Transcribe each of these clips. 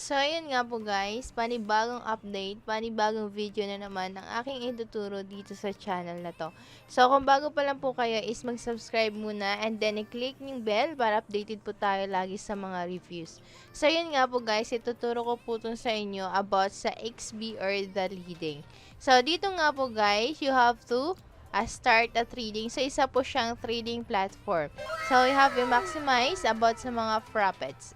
So, ayun nga po guys, panibagong update, panibagong video na naman ang aking ituturo dito sa channel na to. So, kung bago pa lang po kayo is mag-subscribe muna and then i-click yung bell para updated po tayo lagi sa mga reviews. So, ayun nga po guys, ituturo ko po itong sa inyo about sa XB or the leading. So, dito nga po guys, you have to start a trading. So, isa po siyang trading platform. So, you have to maximize about sa mga profits.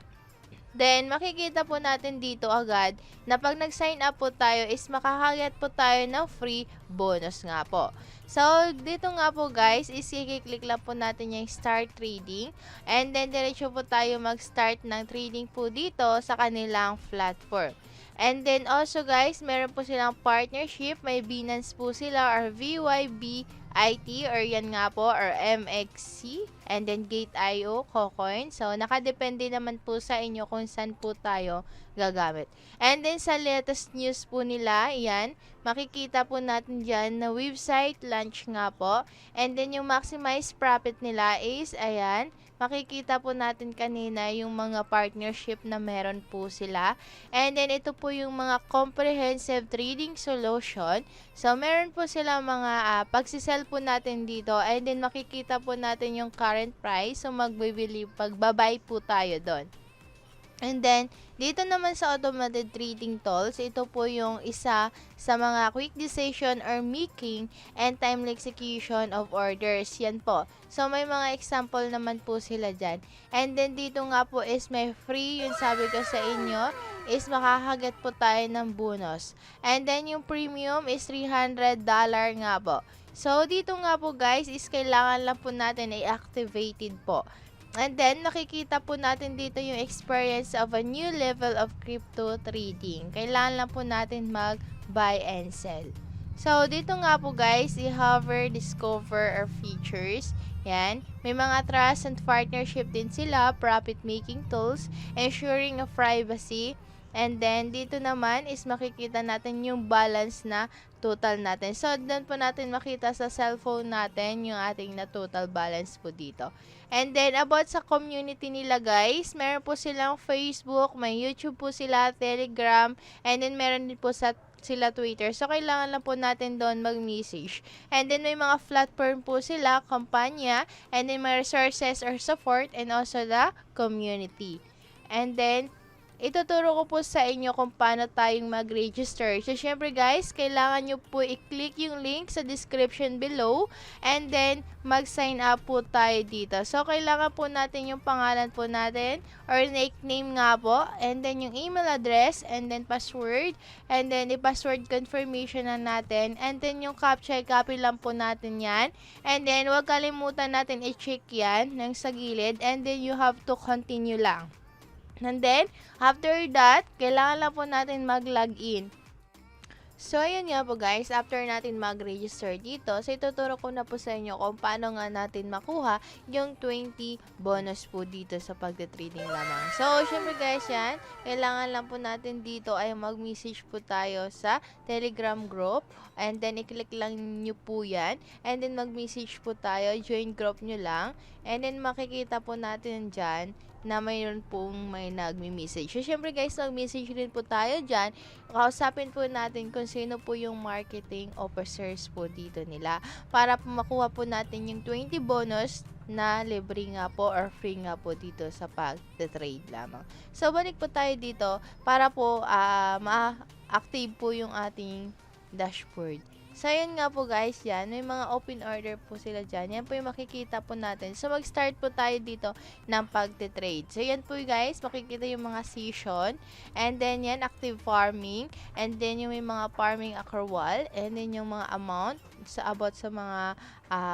Then, makikita po natin dito agad na pag nag-sign up po tayo is makakaget po tayo ng free bonus nga po. So, dito nga po guys is i-click lang po natin yung start trading and then diretso po tayo mag-start ng trading po dito sa kanilang platform. And then also guys, meron po silang partnership, may Binance po sila or VYB IT or yan nga po or MXC and then Gate.io, KuCoin. So, nakadepende naman po sa inyo kung saan po tayo gagamit. And then sa latest news po nila, yan, makikita po natin dyan na website launch nga po. And then yung maximize profit nila is, ayan, makikita po natin kanina yung mga partnership na meron po sila. And then ito po yung mga comprehensive trading solution. So meron po sila mga pagsisell po natin dito and then makikita po natin yung current price. So magbibili, pagbabay po tayo doon. And then, dito naman sa automated trading tools, ito po yung isa sa mga quick decision or making and timely execution of orders. Yan po. So, may mga example naman po sila dyan. And then, dito nga po is may free, yung sabi ko sa inyo, is makakagat po tayo ng bonus. And then, yung premium is $300 nga po. So, dito nga po guys, is kailangan lang po natin i-activated po. And then, nakikita po natin dito yung experience of a new level of crypto trading. Kailangan lang po natin mag-buy and sell. So, dito nga po guys, i-hover, discover, or features. Yan. May mga trust and partnership din sila, profit-making tools, ensuring of privacy. And then, dito naman is makikita natin yung balance na total natin. So, doon po natin makita sa cellphone natin yung ating na total balance po dito. And then, about sa community nila guys, meron po silang Facebook, may YouTube po sila, Telegram, and then meron din po sila Twitter. So, kailangan lang po natin doon mag-message. And then, may mga platform po sila, kampanya, and then may resources or support, and also the community. And then, ituturo ko po sa inyo kung paano tayong mag-register. So, syempre guys, kailangan nyo po i-click yung link sa description below and then mag-sign up po tayo dito. So, kailangan po natin yung pangalan po natin or nickname nga po and then yung email address and then password and then i-password confirmation na natin and then yung captcha, copy lang po natin yan and then huwag kalimutan natin i-check yan ng sa gilid and then you have to continue lang. And then, after that, kailangan lang po natin mag-login. So, ayun nga po guys, after natin mag-register dito, so ituturo ko na po sa inyo kung paano nga natin makuha yung 20 bonus po dito sa pagte-trading lamang. So, syempre guys yan, kailangan lang po natin dito ay mag-message po tayo sa Telegram group and then i-click lang nyo po yan and then mag-message po tayo, join group nyo lang and then makikita po natin dyan na mayroon pong may nagmi-message. So, syempre guys, nag-message rin po tayo dyan. Kausapin po natin kung sino po yung marketing officers po dito nila para po makuha po natin yung 20 bonus na libre nga po or free nga po dito sa pag-trade lamang. So, balik po tayo dito para po ma-active po yung ating dashboard. So, yun nga po guys, yan. May mga open order po sila dyan. Yan po yung makikita po natin. So, mag-start po tayo dito ng pagte-trade. So, yan po guys, makikita yung mga session. And then, yan, active farming. And then, yung may mga farming accrual. And then, yung mga amount about sa mga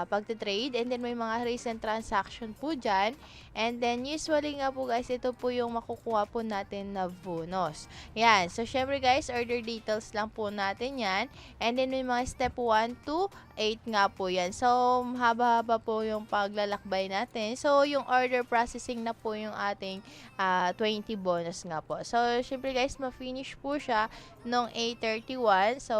pagte-trade. And then, may mga recent transaction po dyan. And then, usually nga po guys, ito po yung makukuha po natin na bonus. Yan. So, syempre guys, order details lang po natin yan. And then, may mga step 1 to 8 nga po yan. So, haba-haba po yung paglalakbay natin. So, yung order processing na po yung ating 20 bonus nga po. So, syempre guys, ma-finish po siya nung 8:31. So,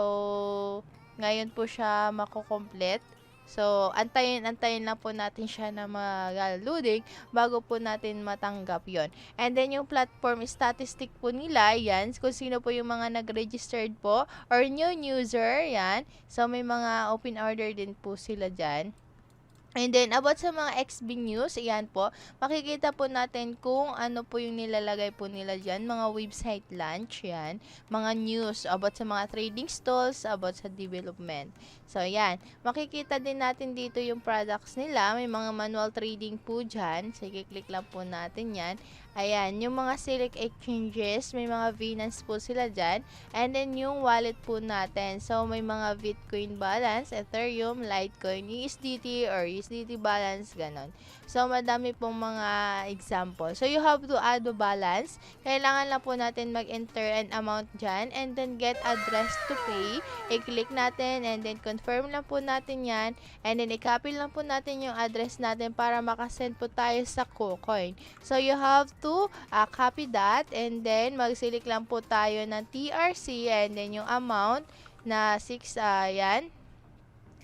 ngayon po siya mako-complete. So, antayin lang po natin siya na mag-loading bago po natin matanggap yon. And then, yung platform statistic po nila, yan, kung sino po yung mga nag-registered po or new user, yan. So, may mga open order din po sila dyan. And then, about sa mga XB News, ayan po, makikita po natin kung ano po yung nilalagay po nila dyan, mga website launch, yan, mga news about sa mga trading stalls, about sa development. So, yan, makikita din natin dito yung products nila, may mga manual trading po dyan, so, i-click lang po natin yan. Ayan, yung mga select exchanges, may mga Binance po sila dyan. And then, yung wallet po natin. So, may mga Bitcoin balance, Ethereum, Litecoin, USDT, or USDT balance, ganon. So, madami pong mga example. So, you have to add a balance. Kailangan lang po natin mag-enter an amount dyan. And then, get address to pay. I-click natin, and then, confirm lang po natin yan. And then, i-copy lang po natin yung address natin para makasend po tayo sa KuCoin. So, you have to copy that, and then mag-select lang po tayo ng TRC, and then yung amount na 6, yan.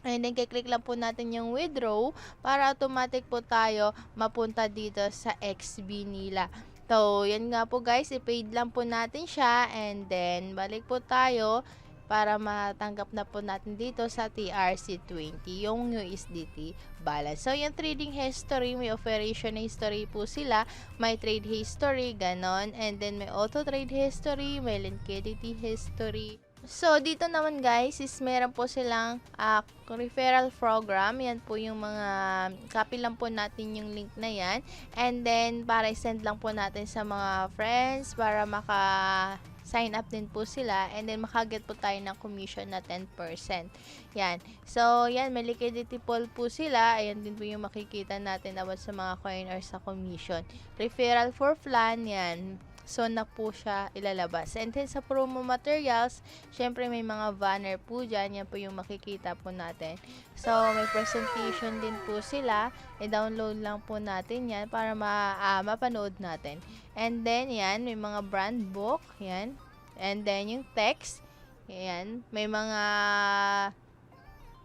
And then, kiklik lang po natin yung withdraw para automatic po tayo mapunta dito sa XB nila. So, yan nga po guys, i-paid lang po natin siya, and then balik po tayo para matanggap na po natin dito sa TRC20 yung USDT balance. So, yung trading history, may operation history po sila, may trade history, ganon, and then may auto trade history, may liquidity history. So, dito naman guys is meron po silang referral program. Yan po yung mga, copy lang po natin yung link na yan. And then, para i-send lang po natin sa mga friends para sign up din po sila, and then makaget po tayo ng commission na 10%. Yan. So, yan, may liquidity pool po sila. Ayan din po yung makikita natin about sa mga coin or sa commission. Referral for plan, yan. So, na po siya ilalabas. And then, sa promo materials, syempre may mga banner po dyan. Yan po yung makikita po natin. So, may presentation din po sila. I-download lang po natin yan para mapanood natin. And then, yan, may mga brand book. Yan. And then, yung text. Yan. May mga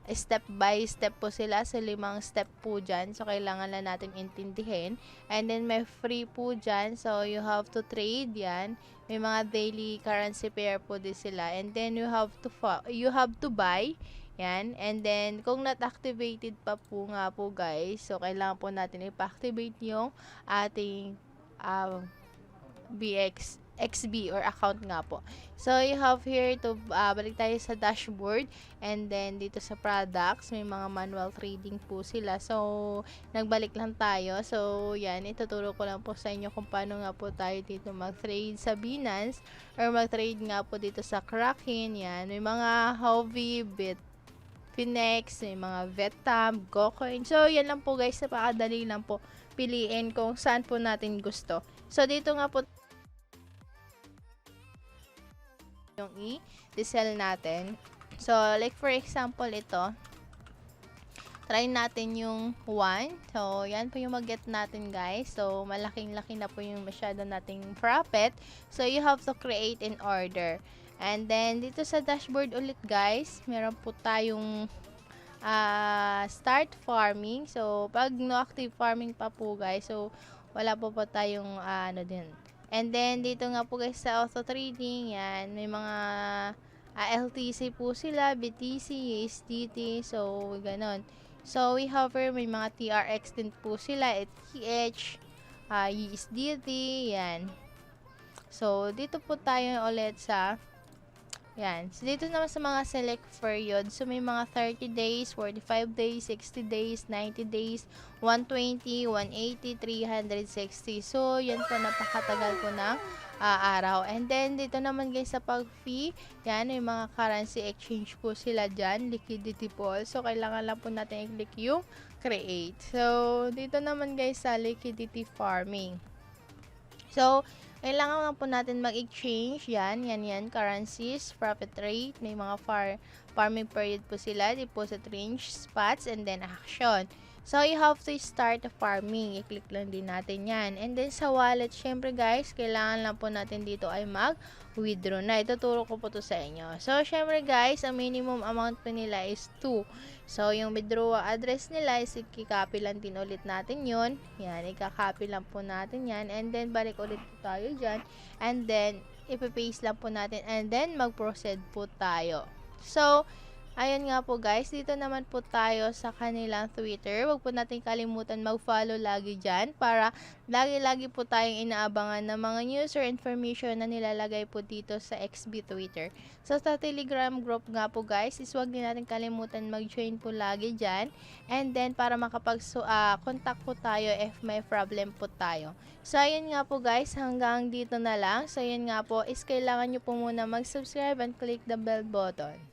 step by step po sila. So, 5 step po dyan. So, kailangan lang natin intindihin. And then, may free po dyan. So, you have to trade yan. May mga daily currency pair po din sila. And then, you have to buy. Yan. And then, kung not activated pa po nga po guys, so, kailangan po natin ipa-activate yung ating XB or account nga po. So, you have here to, balik tayo sa dashboard, and then dito sa products, may mga manual trading po sila. So, nagbalik lang tayo. So, yan, ituturo ko lang po sa inyo kung paano nga po tayo dito mag-trade sa Binance or mag-trade nga po dito sa Kraken. Yan, may mga Huobi, Bitfinex, may mga Vetam, GoCoin. So, yan lang po guys, napakadali lang po piliin kung saan po natin gusto. So, dito nga po yung i-sell natin. So, like for example, ito. Try natin yung 1. So, yan po yung mag-get natin, guys. So, malaking-laki na po yung masyado nating profit. So, you have to create an order. And then, dito sa dashboard ulit, guys, meron po tayong start farming. So, pag no active farming pa po, guys, so, wala po tayong ano din. And then, dito nga po guys sa auto trading, yan, may mga LTC po sila, BTC, USDT, so, ganon. So, we have here, may mga TRX din po sila, ETH, USDT, yan. So, dito po tayo ulit sa yan. So, dito naman sa mga select period. So, may mga 30 days, 45 days, 60 days, 90 days, 120, 180, 360. So, yan po, napakatagal po ng araw. And then, dito naman guys sa pag-fee, yan, may mga currency exchange po sila dyan, liquidity pool. So, kailangan lang po natin i-click yung create. So, dito naman guys sa liquidity farming. So, kailangan lang po natin mag-exchange, yan, currencies, profit rate, may mga farming period po sila, deposit range, spots, and then action. So, you have to start the farming. I-click lang din natin yan. And then, sa wallet, syempre guys, kailangan lang po natin dito ay mag-withdraw na. Ituturo ko po to sa inyo. So, syempre guys, ang minimum amount po nila is 2. So, yung withdrawal address nila is i-copy lang din ulit natin yun. Yan, i-copy lang po natin yan. And then, balik ulit po tayo dyan. And then, ipapaste lang po natin. And then, mag-proceed po tayo. So, ayun nga po guys, dito naman po tayo sa kanilang Twitter. Huwag po natin kalimutan mag-follow lagi dyan para lagi-lagi po tayong inaabangan ng mga news or information na nilalagay po dito sa XB Twitter. So sa Telegram group nga po guys, is huwag din natin kalimutan mag-join po lagi dyan. And then para makapag-contact po tayo if may problem po tayo. So ayun nga po guys, hanggang dito na lang. So ayun nga po, is kailangan nyo po muna mag-subscribe and click the bell button.